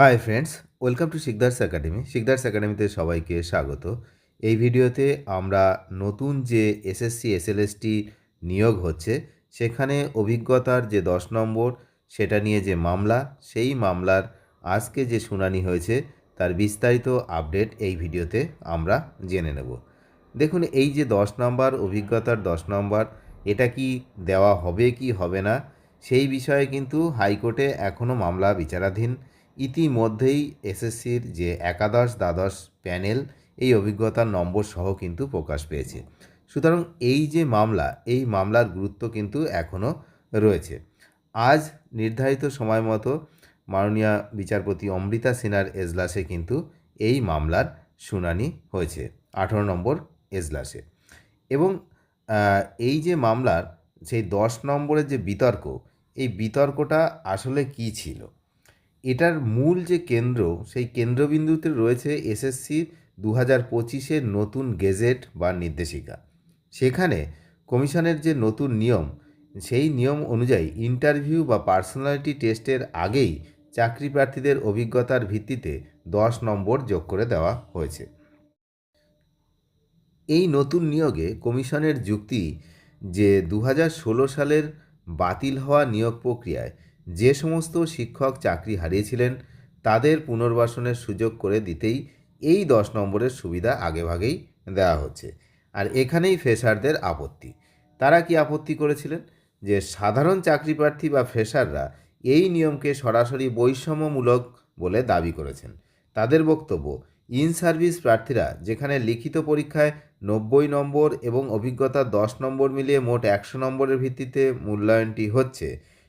Hi friends, welcome to Sikdar's academy. Sikdar's একাডেমিতে সবাইকে স্বাগত। এই ভিডিওতে আমরা নতুন যে এসএসসি এসএলএসটি নিয়োগ হচ্ছে সেখানে অভিজ্ঞতার যে 10 নম্বর সেটা নিয়ে যে মামলা, সেই মামলার আজকে যে শুনানি হয়েছে তার বিস্তারিত আপডেট এই ভিডিওতে আমরা জেনে নেব। দেখুন, এই যে 10 নম্বর অভিজ্ঞতার 10 নম্বর, এটা কি দেওয়া হবে কি হবে না সেই বিষয়ে কিন্তু হাইকোর্টে এখনও মামলা বিচারাধীন। ইতিমধ্যেই এসএসসির যে একাদশ দ্বাদশ প্যানেল এই অভিজ্ঞতার নম্বর সহ কিন্তু প্রকাশ পেয়েছে। সুতরাং এই যে মামলা, এই মামলার গুরুত্ব কিন্তু এখনও রয়েছে। আজ নির্ধারিত সময় মতো মাননীয় বিচারপতি অমৃতা সিনহার এজলাসে কিন্তু এই মামলার শুনানি হয়েছে, 18 নম্বর এজলাসে। এবং এই যে মামলার সেই 10 নম্বরের যে বিতর্ক, এই বিতর্কটা আসলে কী ছিল, এটার মূল যে কেন্দ্র, সেই কেন্দ্রবিন্দুতে রয়েছে এসএসসি 2025-এর নতুন গেজেট বা নির্দেশিকা। সেখানে কমিশনের যে নতুন নিয়ম, সেই নিয়ম অনুযায়ী ইন্টারভিউ বা পার্সোনালিটি টেস্টের আগেই চাকরি প্রার্থীদের অভিজ্ঞতার ভিত্তিতে 10 নম্বর যোগ করে দেওয়া হয়েছে। এই নতুন নিয়োগে কমিশনের যুক্তি যে 2016 সালের বাতিল হওয়া নিয়োগ প্রক্রিয়ায় যে সমস্ত শিক্ষক চাকরি হারিয়েছিলেন তাদের পুনর্বাসনের সুযোগ করে দিতেই এই 10 নম্বরের সুবিধা আগেভাগেই দেওয়া হচ্ছে। আর এখানেই ফ্রেশারদের আপত্তি। তারা কি আপত্তি করেছিলেন? যে সাধারণ চাকরি প্রার্থী বা ফ্রেশাররা এই নিয়মকে সরাসরি বৈষম্যমূলক বলে দাবি করেছেন। তাদের বক্তব্য, ইন সার্ভিস প্রার্থীরা যেখানে লিখিত পরীক্ষায় 90 নম্বর এবং অভিজ্ঞতা 10 নম্বর মিলিয়ে মোট 100 নম্বরের ভিত্তিতে মূল্যায়নটি হচ্ছে,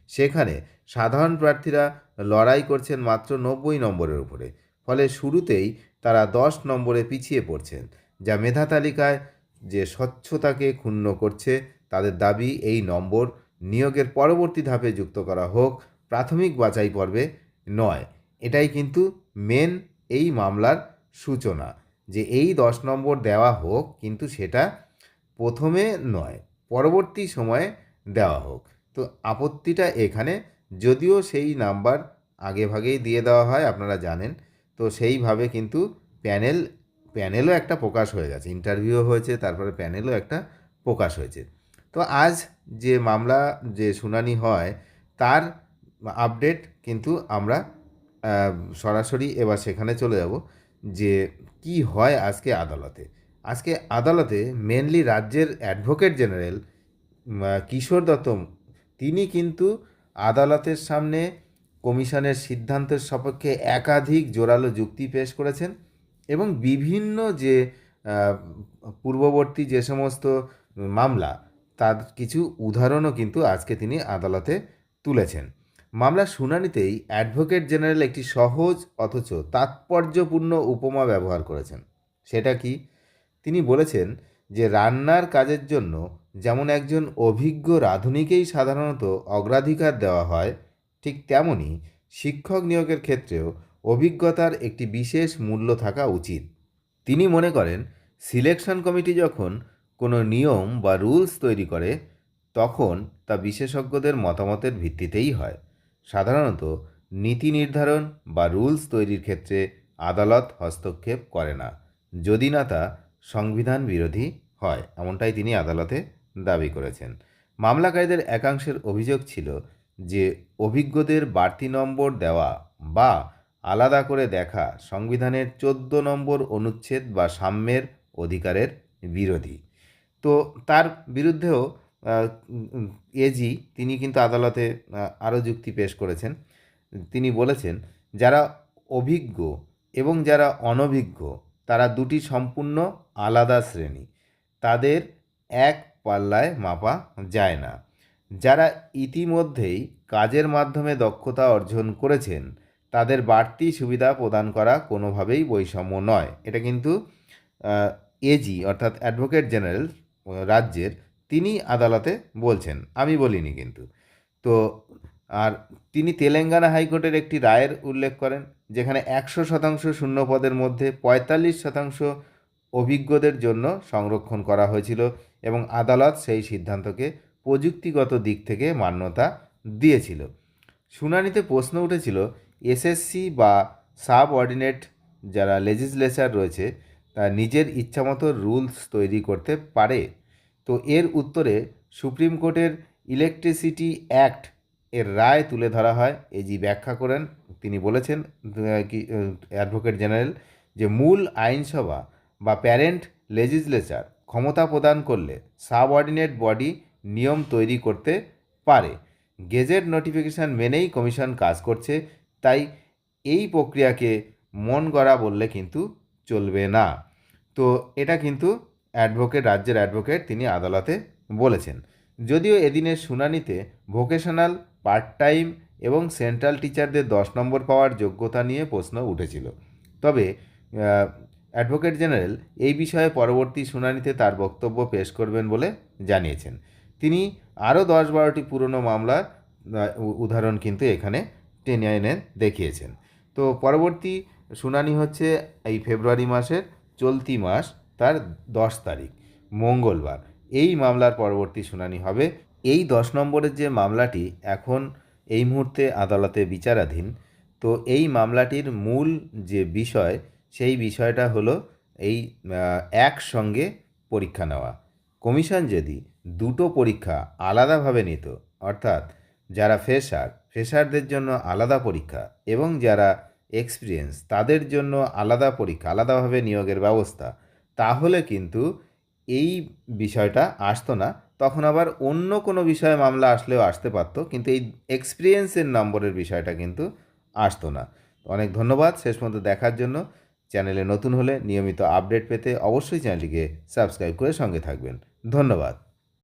সেখানে সাধারণ প্রার্থীরা লড়াই করছেন মাত্র 90 নম্বরের উপরে। ফলে শুরুতেই তারা 10 নম্বরে পিছিয়ে পড়ছেন, যা মেধা তালিকায় যে স্বচ্ছতাকে ক্ষুণ্ণ করছে। তাদের দাবি এই নম্বর নিয়োগের পরবর্তী ধাপে যুক্ত করা হোক, প্রাথমিক বাছাই পর্বে নয়। এটাই কিন্তু মেন এই মামলার সূচনা, যে এই 10 নম্বর দেওয়া হোক, কিন্তু সেটা প্রথমে নয়, পরবর্তী সময়ে দেওয়া হোক। তো আপত্তিটা এখানে, যদিও সেই নাম্বার আগেভাগেই দিয়ে দেওয়া হয় আপনারা জানেন, তো সেইভাবে কিন্তু প্যানেলও একটা প্রকাশ হয়ে গেছে, ইন্টারভিউও হয়েছে, তারপরে প্যানেলও একটা প্রকাশ হয়েছে। তো আজ যে মামলা যে শুনানি হয় তার আপডেট কিন্তু আমরা সরাসরি এবার সেখানে চলে যাব যে কি হয় আজকে আদালতে। আজকে আদালতে মেনলি রাজ্যের অ্যাডভোকেট জেনারেল কিশোর দত্ত, তিনি কিন্তু আদালতের সামনে কমিশনের সিদ্ধান্তের সপক্ষে একাধিক জোরালো যুক্তি পেশ করেছেন এবং বিভিন্ন যে আহ, পূর্ববর্তী যে সমস্ত মামলা, তার কিছু উদাহরণও কিন্তু আজকে তিনি আদালতে তুলেছেন। মামলার শুনানিতেই অ্যাডভোকেট জেনারেল একটি সহজ অথচ তাৎপর্যপূর্ণ উপমা ব্যবহার করেছেন। সেটা কি? তিনি বলেছেন যে রান্নার কাজের জন্য যেমন একজন অভিজ্ঞ রাঁধুনিকেই সাধারণত অগ্রাধিকার দেওয়া হয়, ঠিক তেমনি শিক্ষক নিয়োগের ক্ষেত্রেও অভিজ্ঞতার একটি বিশেষ মূল্য থাকা উচিত। তিনি মনে করেন সিলেকশন কমিটি যখন কোনো নিয়ম বা রুলস তৈরি করে তখন তা বিশেষজ্ঞদের মতামতের ভিত্তিতেই হয়। সাধারণত নীতি নির্ধারণ বা রুলস তৈরির ক্ষেত্রে আদালত হস্তক্ষেপ করে না, যদি না তা সংবিধান বিরোধী হয়, এমনটাই তিনি আদালতে দাবি করেছেন। মামলাকারীদের একাংশের অভিযোগ ছিল যে অভিজ্ঞদের বাড়তি নম্বর দেওয়া বা আলাদা করে দেখা সংবিধানের 14 নম্বর অনুচ্ছেদ বা সাম্যের অধিকারের বিরোধী। তো তার বিরুদ্ধেও এজি তিনি কিন্তু আদালতে আরও যুক্তি পেশ করেছেন। তিনি বলেছেন যারা অভিজ্ঞ এবং যারা অনভিজ্ঞ তারা দুটি সম্পূর্ণ আলাদা শ্রেণী, তাদের এক পাল্লায় মাপা যায় না। যারা ইতিমধ্যেই কাজের মাধ্যমে দক্ষতা অর্জন করেছেন তাদের বাড়তি সুবিধা প্রদান করা কোনোভাবেই বৈষম্য নয়। এটা কিন্তু এজি অর্থাৎ অ্যাডভোকেট জেনারেল রাজ্যের, তিনি আদালতে বলছেন, আমি বলিনি কিন্তু। তো আর তিনি তেলেঙ্গানা হাইকোর্টের একটি রায়ের উল্লেখ করেন যেখানে 100% শূন্য পদের মধ্যে 45% অভিজ্ঞদের জন্য সংরক্ষণ করা হয়েছিল এবং আদালত সেই সিদ্ধান্তকে প্রযুক্তিগত দিক থেকে মান্যতা দিয়েছিল। শুনানিতে প্রশ্ন উঠেছিল এসএসসি বা সাবঅর্ডিনেট যারা লেজিসলেচার রয়েছে তারা নিজের ইচ্ছামতো রুলস তৈরি করতে পারে? তো এর উত্তরে সুপ্রিম কোর্টের ইলেকট্রিসিটি অ্যাক্ট এর রায় তুলে ধরা হয়। এজি ব্যাখ্যা করেন, তিনি বলেছেন অ্যাডভোকেট জেনারেল যে মূল আইনসভা বা প্যারেন্ট লেজিসলেচার ক্ষমতা প্রদান করলে সাবঅর্ডিনেট বডি নিয়ম তৈরি করতে পারে। গেজেট নোটিফিকেশান মেনেই কমিশন কাজ করছে, তাই এই প্রক্রিয়াকে মন গড়া বললে কিন্তু চলবে না। তো এটা কিন্তু রাজ্যের অ্যাডভোকেট তিনি আদালতে বলেছেন। যদিও এদিনের শুনানিতে ভোকেশনাল, পার্ট টাইম এবং সেন্ট্রাল টিচারদের 10 নম্বর পাওয়ার যোগ্যতা নিয়ে প্রশ্ন উঠেছিল, তবে অ্যাডভোকেট জেনারেল এই বিষয়ে পরবর্তী শুনানিতে তার বক্তব্য পেশ করবেন বলে জানিয়েছেন। তিনি আরও 10-12টি পুরনো মামলার উদাহরণ কিন্তু এখানে টেনে এনে দেখিয়েছেন। তো পরবর্তী শুনানি হচ্ছে এই ফেব্রুয়ারি মাসের চলতি মাস তার 10 তারিখ মঙ্গলবার এই মামলার পরবর্তী শুনানি হবে। এই 10 নম্বরের যে মামলাটি এখন এই মুহূর্তে আদালতে বিচারাধীন, তো এই মামলাটির মূল যে বিষয় সেই বিষয়টা হলো এই একসঙ্গে পরীক্ষা নেওয়া। কমিশন যদি দুটো পরীক্ষা আলাদাভাবে নিত, অর্থাৎ যারা ফ্রেশারদের জন্য আলাদা পরীক্ষা এবং যারা এক্সপিরিয়েন্স তাদের জন্য আলাদা পরীক্ষা, আলাদাভাবে নিয়োগের ব্যবস্থা, তাহলে কিন্তু এই বিষয়টা আসতো না। তখন আবার অন্য কোনো বিষয়ে মামলা আসলেও আসতে পারতো, কিন্তু এই এক্সপিরিয়েন্সের নম্বরের বিষয়টা কিন্তু আসতো না। অনেক ধন্যবাদ শেষ পর্যন্ত দেখার জন্য। চ্যানেলে নতুন হলে নিয়মিত আপডেট পেতে অবশ্যই চ্যানেলটিকে সাবস্ক্রাইব করে সঙ্গে থাকবেন। ধন্যবাদ।